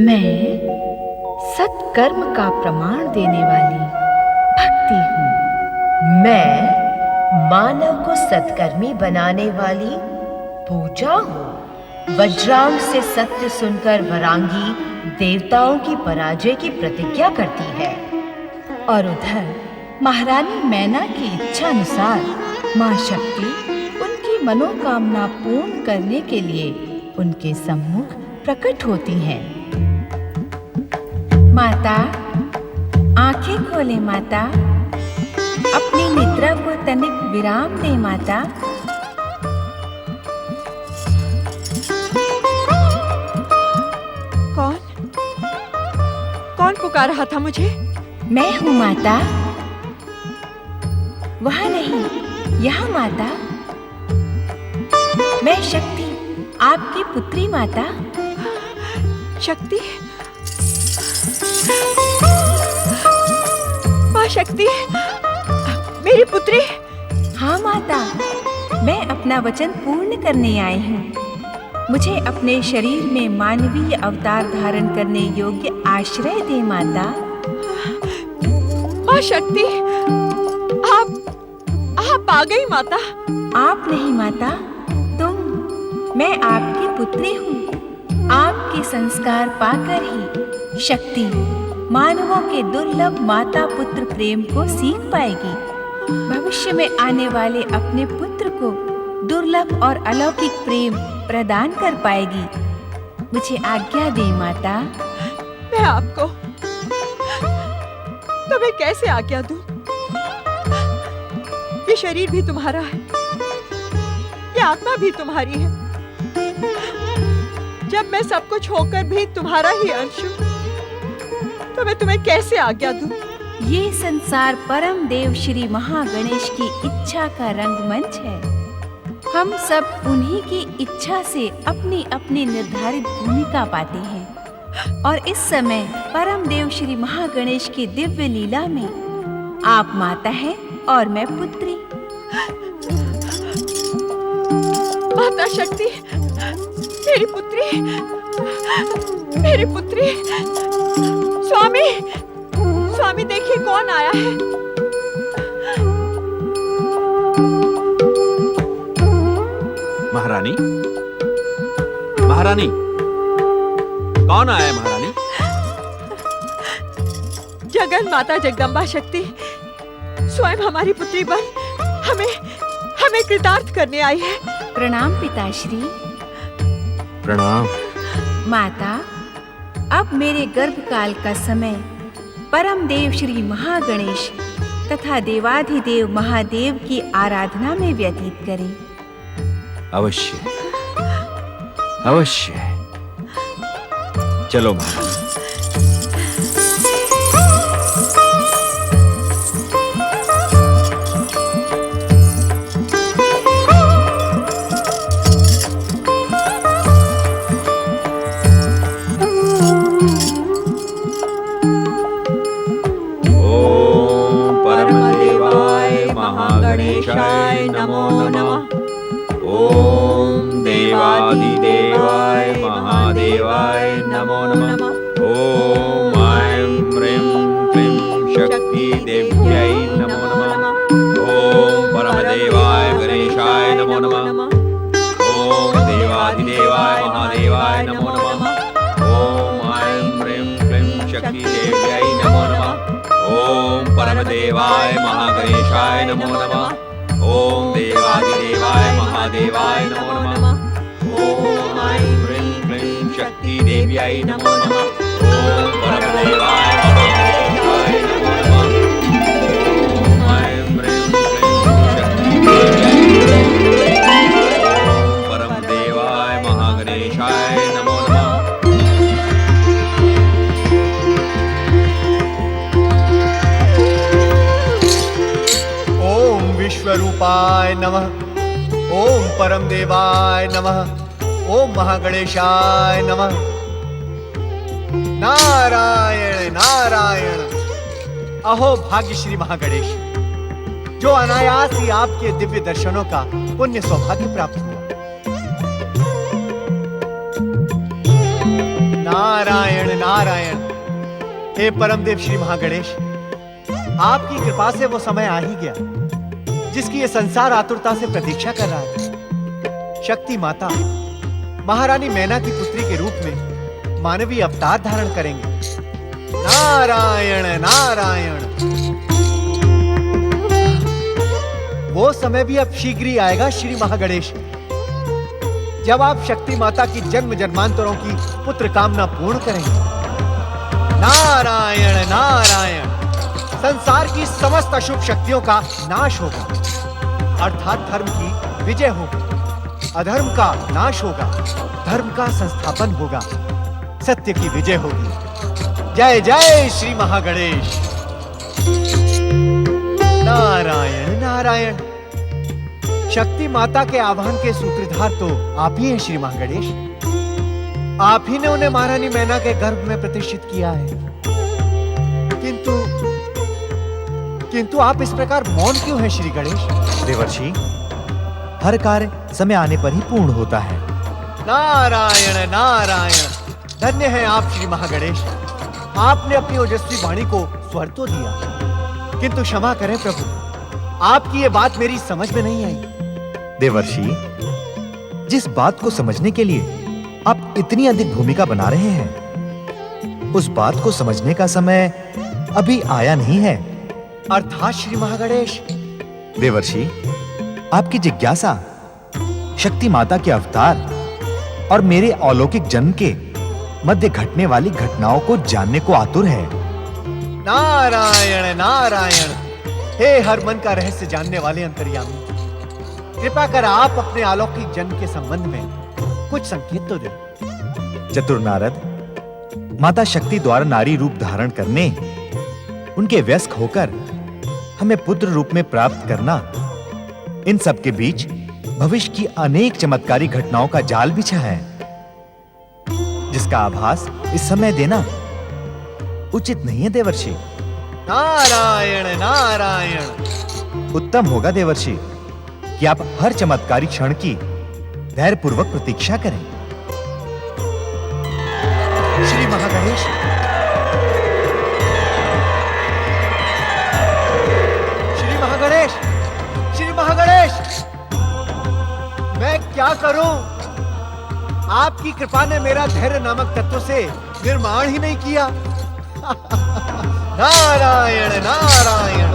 मैं सत्कर्म का प्रमाण देने वाली भक्ति हूँ। मैं मानव को सत्कर्मी बनाने वाली पूजा हूँ। वज्रांग से सत्य सुनकर वरांगी देवताओं की पराजय की प्रतिज्ञा करती है। और उधर महारानी मैना की इच्छा अनुसार माँ शक्ति उनकी मनोकामना पूर्ण करने के लिए उनके सम्मुख प्रकट होती हैं। माता, आंखें खोले माता, अपनी निद्रा को तनिक विराम दे माता। कौन पुकार रहा था मुझे? मैं हूँ माता। वहाँ नहीं, यहाँ माता। मैं शक्ति, आपकी पुत्री माता। शक्ति? माँ शक्ति, मेरी पुत्री? हाँ माता, मैं अपना वचन पूर्ण करने आई हूँ। मुझे अपने शरीर में मानवीय अवतार धारण करने योग्य आश्रय दे माता। माँ शक्ति, आप आ गई माता। आप नहीं माता, तुम। मैं आपकी पुत्री हूँ। आपके संस्कार पाकर ही शक्ति मानवों के दुर्लभ माता पुत्र प्रेम को सीख पाएगी। भविष्य में आने वाले अपने पुत्र को दुर्लभ और अलौकिक प्रेम प्रदान कर पाएगी। मुझे आज्ञा दे माता। मैं आपको तुम्हें कैसे आज्ञा दूं? ये शरीर भी तुम्हारा है, ये आत्मा भी तुम्हारी है। जब मैं सब कुछ होकर भी तुम्हारा ही अंश हूं, तो मैं तुम्हें कैसे आज्ञा दूं? ये संसार परम देव श्री महागणेश की इच्छा का रंगमंच है। हम सब उन्हीं की इच्छा से अपनी अपनी निर्धारित भूमिका पाते हैं। और इस समय परम देव श्री महागणेश की दिव्य लीला में आप माता हैं और मैं पुत्री। माता शक्ति, मेरी पुत्री, मेरी पुत्री। स्वामी देखिए कौन आया है। महारानी, महारानी, कौन आया है महारानी? जगन माता जगदम्बा शक्ति स्वयं हमारी पुत्री बन हमें कृतार्थ करने आई है। प्रणाम पिताश्री। प्रणाम माता। अब मेरे गर्भकाल का समय परम देव श्री महागणेश तथा देवाधिदेव महादेव की आराधना में व्यतीत करें। अवश्य, अवश्य। चलो महारानी। गणेशाय नमो नमः। ओम देवादिदेवाय महादेवाय नमो नमः। ओम ऐं ह्रीं क्लीं शक्ति देव्यै नमो नमः। ओम परमदेवाय गणेशाय नमो नमः। ओम देवादिदेवाय महादेवाय नमो नमः। ओम ऐं ह्रीं क्लीं शक्ति देव्यै नमो नमः। ओम परमदेवाय महागणेशाय नमो नमः। ओम देवादिदेवाय महादेवाय नमो नमः। ओम ऐं ह्रीं क्लीं शक्ति देव्यै नमो नमः। ओम परमदेवाय महागणेशाय नमो नमः। ओम ऐं ह्रीं क्लीं शक्ति देव्यै नमो नमः। ओम परमदेवाय महागणेशाय नमो नमः। विश्वरूपाय नमः। ओम परम देवाय नमः। ओम महागणेशाय नमः। नारायण नारायण। अहो भाग्य श्री महागणेश, जो अनायास ही आपके दिव्य दर्शनों का पुण्य सौभाग्य प्राप्त हुआ। नारायण नारायण। हे परमदेव श्री महागणेश, आपकी कृपा से वो समय आ ही गया जिसकी ये संसार आतुरता से प्रतीक्षा कर रहा है। शक्ति माता महारानी मैना की पुत्री के रूप में मानवीय अवतार धारण करेंगे। नारायण नारायण। वो समय भी अब शीघ्र ही आएगा श्री महागणेश, जब आप शक्ति माता की जन्म जन्मांतरों की पुत्र कामना पूर्ण करेंगे। नारायण नारायण। संसार की समस्त अशुभ शक्तियों का नाश होगा, अर्थात धर्म की विजय होगी। अधर्म का नाश होगा, धर्म का संस्थापन होगा, सत्य की विजय होगी। जय जय श्री महागणेश। नारायण नारायण। शक्ति माता के आह्वान के सूत्रधार तो आप ही हैं श्री महागणेश। आप ही ने उन्हें महारानी मैना के गर्भ में प्रतिष्ठित किया है। किंतु आप इस प्रकार मौन क्यों हैं श्री गणेश? देवर्षि, हर कार्य समय आने पर ही पूर्ण होता है। नारायण नारायण। धन्य हैं आप श्री महागणेश। आपने अपनी ओजस्वी वाणी को स्वर तो दिया, किंतु क्षमा करें प्रभु, आपकी ये बात मेरी समझ में नहीं आई। देवर्षि, जिस बात को समझने के लिए आप इतनी अधिक भूमिका बना रहे हैं, उस बात को समझने का समय अभी आया नहीं है। अर्थात श्री महागणेश? देवर्षि, आपकी जिज्ञासा शक्ति माता के अवतार और मेरे अलौकिक जन्म के मध्य घटने वाली घटनाओं को जानने को आतुर है। नारायण नारायण। हे हर मन का रहस्य जानने वाले अंतर्यामी, कृपा कर आप अपने अलौकिक जन्म के संबंध में कुछ संकेत तो दें। चतुर नारद, माता शक्ति द्वारा नारी रूप धारण करने, उनके वयस्क होकर हमें पुत्र रूप में प्राप्त करना, इन सब के बीच भविष्य की अनेक चमत्कारी घटनाओं का जाल बिछा है, जिसका आभास इस समय देना उचित नहीं है देवर्षि। नारायण नारायण। उत्तम होगा देवर्षि कि आप हर चमत्कारी क्षण की धैर्यपूर्वक प्रतीक्षा करें। श्री महागणेश, श्री महागणेश, श्री महागणेश, मैं क्या करूं? आपकी कृपा ने मेरा धैर्य नामक तत्व से निर्माण ही नहीं किया। नारायण नारायण।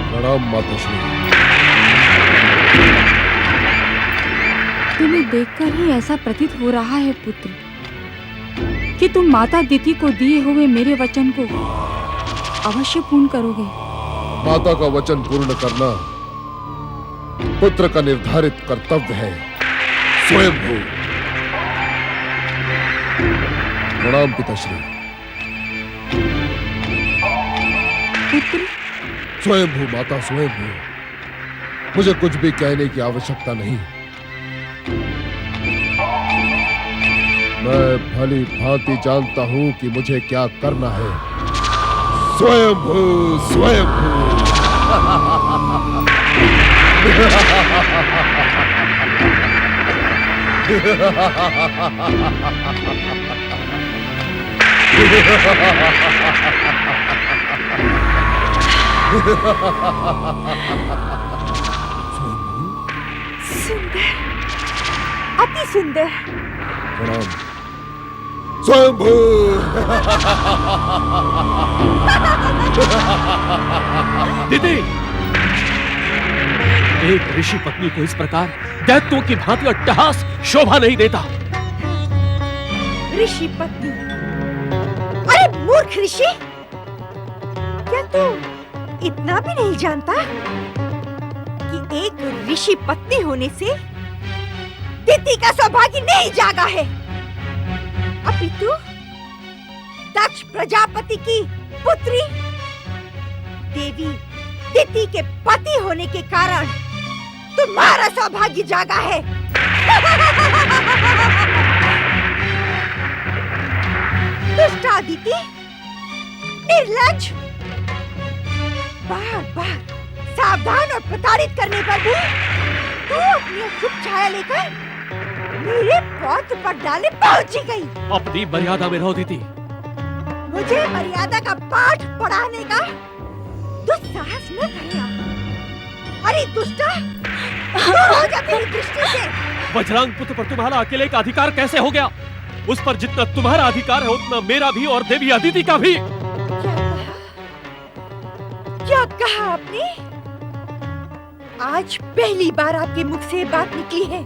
प्रणाम माताश्री। तुम्हें देखकर ही ऐसा प्रतीत हो रहा है पुत्र कि तुम माता दिति को दिए हुए मेरे वचन को अवश्य पूर्ण करोगे। माता का वचन पूर्ण करना पुत्र का निर्धारित कर्तव्य है। स्वयंभू। प्रणाम पिताश्री। पुत्र, स्वयंभू माता स्वयंभू, मुझे कुछ भी कहने की आवश्यकता नहीं। मैं भली भांति जानता हूं कि मुझे क्या करना है। स्वयंभू स्वयंभू। सुंदर, अति सुंदर। प्रणाम। स्वयंभू। दीदी, एक ऋषि पत्नी को इस प्रकार दैत्यों की भांति अट्टहास शोभा नहीं देता। ऋषि पत्नी? अरे मूर्ख ऋषि, क्या तू इतना भी नहीं जानता कि एक ऋषि पत्नी होने से दिति का सौभाग्य नहीं जागा है, अपितु दक्ष प्रजापति की पुत्री देवी दिति के पति होने के कारण तुम्हारा सौभाग्य जागा है। दुष्टा दिति, निर्लज्ज, बार बार सावधान और प्रताड़ित करने पर भी तू अपनी अशुभ छाया लेकर मेरे पौत्र पर डाले पहुंची गई। अपनी मर्यादा में रहो दीदी। मुझे मर्यादा का पाठ पढ़ाने का दुस्साहस न करना। अरे दुष्टा, दूर हो जा मेरी दृष्टि से। वज्रांग पुत्र पर तुम्हारा अकेले का अधिकार कैसे हो गया? उस पर जितना तुम्हारा अधिकार है उतना मेरा भी और देवी अदिति का भी। क्या कहा आपने? आज पहली बार आपके मुख से बात निकली है,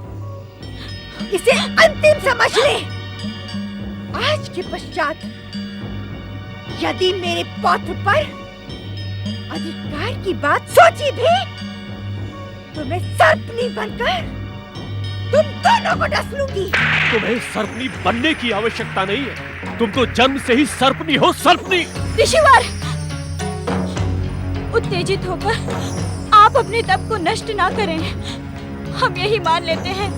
इसे अंतिम समझ ले। आज के पश्चात यदि मेरे पौत्र पर अधिकार की बात सोची भी तो मैं सर्पनी बनकर तुम दोनों को डस लूंगी। तुम्हें सर्पनी बनने की आवश्यकता नहीं है, तुम तो जन्म से ही सर्पनी हो। सर्पनी! ऋषिवर, उत्तेजित होकर आप अपने तप को नष्ट ना करें। हम यही मान लेते हैं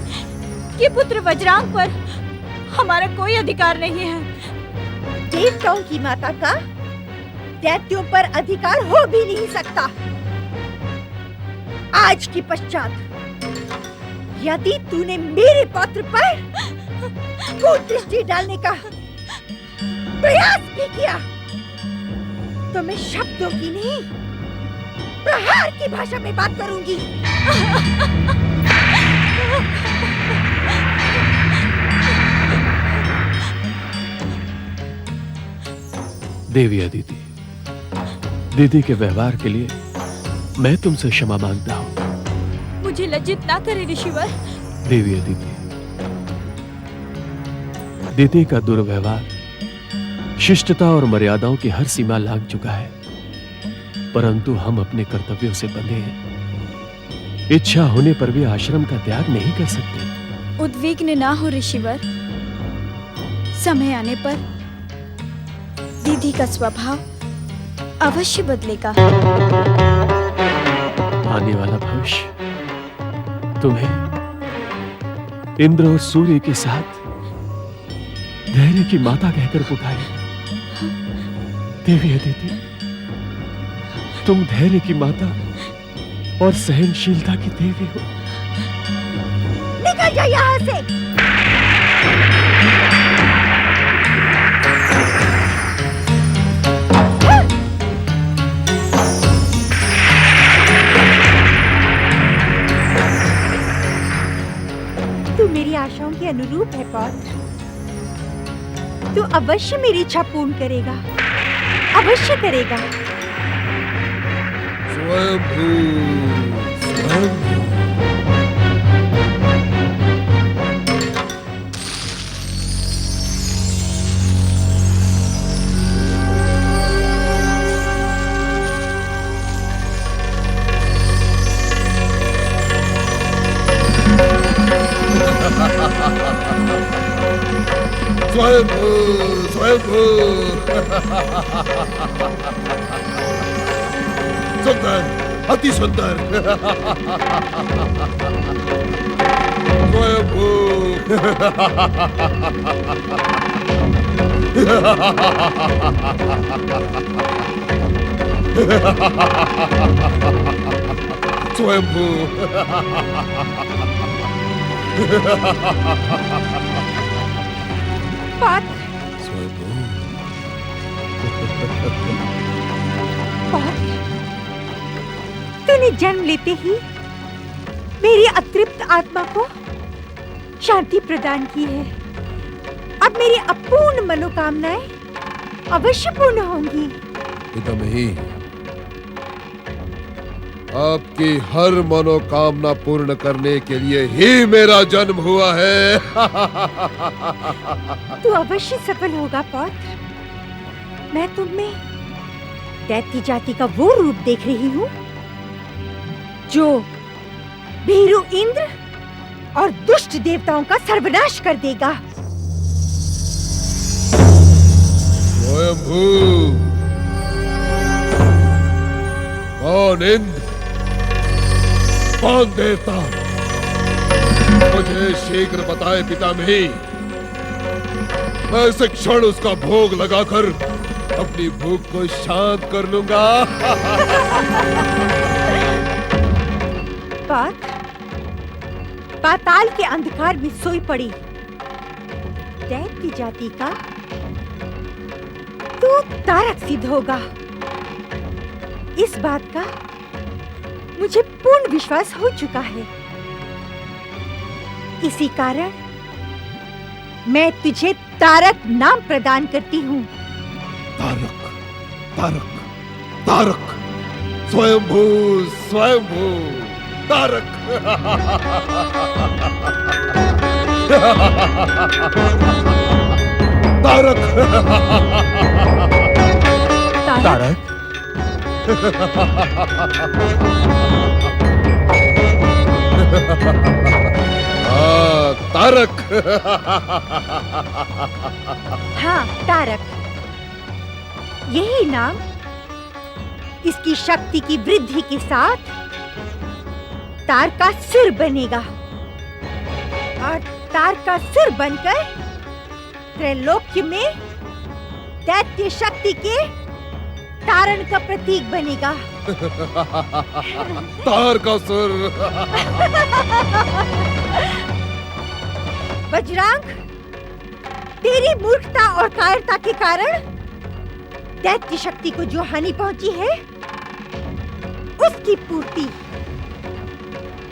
कि पुत्र वज्रांग पर हमारा कोई अधिकार नहीं है। देवताओं की माता का दैत्यों पर अधिकार हो भी नहीं सकता। आज के पश्चात यदि तूने मेरे पौत्र पर कुदृष्टि डालने का प्रयास भी किया तो मैं शब्दों की नहीं, प्रहार की भाषा में बात करूंगी। देवी अदिति, दीदी के व्यवहार के लिए मैं तुमसे क्षमा मांगता हूँ। मुझे लज्जित ना करें ऋषिवर। देवी अदिति, दीदी का दुर्व्यवहार शिष्टता और मर्यादाओं की हर सीमा लांघ चुका है, परंतु हम अपने कर्तव्यों से बंधे हैं। इच्छा होने पर भी आश्रम का त्याग नहीं कर सकते। उद्विग्न ना हो ऋषिवर, समय आने पर दीदी का स्वभाव अवश्य बदलेगा। आने वाला भविष्य तुम्हें इंद्र और सूर्य के साथ धैर्य की माता कहकर पुकारेगा। देवी अदिति, तुम धैर्य की माता और सहनशीलता की देवी हो। निकल जा यहाँ से। तू मेरी आशाओं के अनुरूप है पौत्र। तू अवश्य मेरी इच्छा पूर्ण करेगा, अवश्य करेगा। स्वयंभू, स्वयंभू। स्वयंभू, स्वयंभू। सुंदर, अति सुंदर। स्वयंभू। स्वयंभू। तूने जन्म लेते ही मेरी अतृप्त आत्मा को शांति प्रदान की है। अब अब मेरी अपूर्ण मनोकामनाएं अवश्य पूर्ण होंगी। पितामही, आपकी हर मनोकामना पूर्ण करने के लिए ही मेरा जन्म हुआ है। तू अवश्य सफल होगा पौत्र। मैं तुम में दैत्य जाति का वो रूप देख रही हूँ जो भीरू इंद्र और दुष्ट देवताओं का सर्वनाश कर देगा। स्वयंभू, कौन इंद्र, कौन देवता, मुझे शीघ्र बताए पितामही। मैं इस क्षण उसका भोग लगाकर अपनी भूख को शांत कर लूंगा। पाताल के अंधकार में सोई पड़ी दैत्य जाति का तू तारक सिद्ध होगा। इस बात का मुझे पूर्ण विश्वास हो चुका है। इसी कारण मैं तुझे तारक नाम प्रदान करती हूँ। तारक, तारक, तारक, स्वयंभू, स्वयंभू, तारक। तारक, तारक, तारक। हाँ, तारक। यही नाम इसकी शक्ति की वृद्धि के साथ तारकासुर बनेगा और तारकासुर बनकर त्रैलोक्य में दैत्य शक्ति के तारण का प्रतीक बनेगा। तारकासुर। वज्रांग, तेरी मूर्खता और कायरता के कारण दैत्य शक्ति को जो हानि पहुंची है, उसकी पूर्ति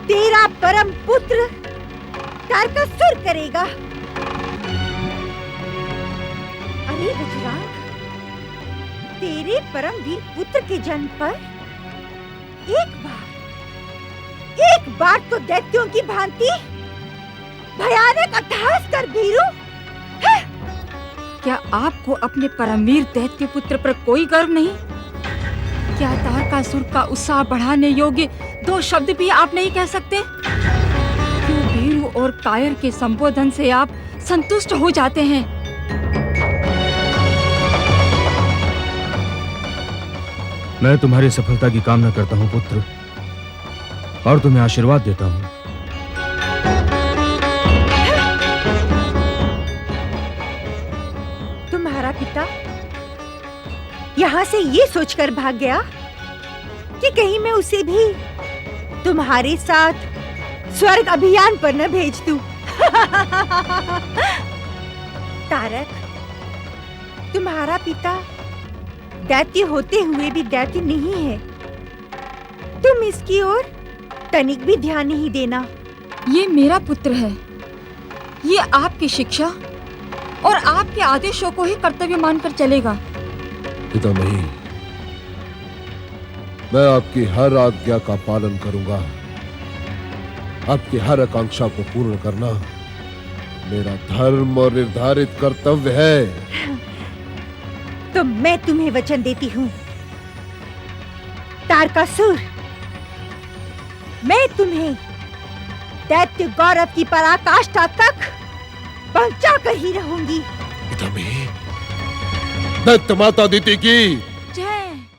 तेरा परम पुत्र तारकासुर करेगा। अरे वज्रांग, तेरे परम वीर पुत्र के जन्म पर एक बार तो दैत्यों की भांति भयानक अट्टहास कर भीरू। क्या आपको अपने परमवीर दैत्य पुत्र पर कोई गर्व नहीं? क्या तारकासुर का उत्साह बढ़ाने योग्य दो शब्द भी आप नहीं कह सकते? क्यों भीरू और कायर के संबोधन से आप संतुष्ट हो जाते हैं? मैं तुम्हारी सफलता की कामना करता हूँ पुत्र, और तुम्हें आशीर्वाद देता हूँ। तुम्हारा पिता यहाँ से ये सोचकर भाग गया कि कहीं मैं उसे भी तुम्हारे साथ स्वर्ग अभियान पर न भेज दूं। तारक, तुम्हारा पिता दैत्य होते हुए भी दैत्य नहीं है। तुम इसकी ओर तनिक भी ध्यान नहीं देना। ये मेरा पुत्र है। ये आपकी शिक्षा और आपके आदेशों को ही कर्तव्य मानकर चलेगा। पितामही, मैं आपकी हर आज्ञा का पालन करूंगा। आपकी हर आकांक्षा को पूर्ण करना मेरा धर्म और निर्धारित कर्तव्य है। तो मैं तुम्हें वचन देती हूँ तारकासुर, मैं तुम्हें दैत्य गौरव की पराकाष्ठा तक पहुंचा कर ही रहूंगी। पितामही, दैत्य माता अदिति की